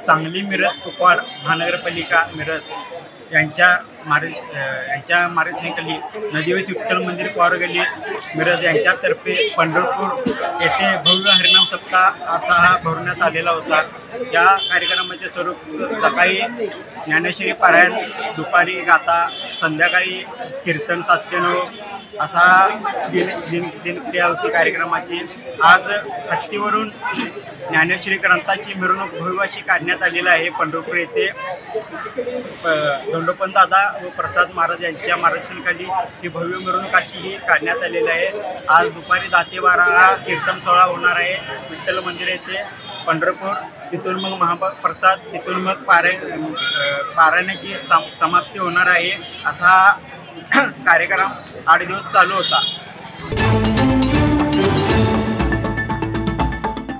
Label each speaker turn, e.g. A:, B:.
A: सांगली मिरज कुपवाड महानगरपालिका मिरज यांच्या मार्गदर्शनाखाली नदीवेस विठ्ठल मंदिर पवार गल्ली मिरज यांच्यातर्फे पंढरपूर येथे भव्य हरिनाम सप्ताह असा हा भरवण्यात आलेला होता। या कार्यक्रमाचे स्वरूप सकाळी ज्ञानेश्वरी पारायण, दुपारी गाथा, संध्याकाळी कीर्तन 7 ते 9 असा दिनक्रिया होती कार्यक्रमाची। आज हत्तीवरून ज्ञानेश्वरी ग्रंथाची मिरवणूक भव्य अशी काढण्यात आलेली आहे। पंढरपूर येथे दंडोपंत दादा व प्रसाद महाराज यांच्या मार्गदर्शनाखाली ही भव्य मिरवणूक अशी ही काढण्यात आलेली आहे। आज दुपारी 10 ते 12 हा कीर्तन सोहळा होणार आहे विठ्ठल मंदिर येथे पंढरपूर। तिथून मग महाप्रसाद, तिथून मग पारायणाची समाप्ती होणार आहे। असा कार्यक्रम 8 दिवस चालू होता।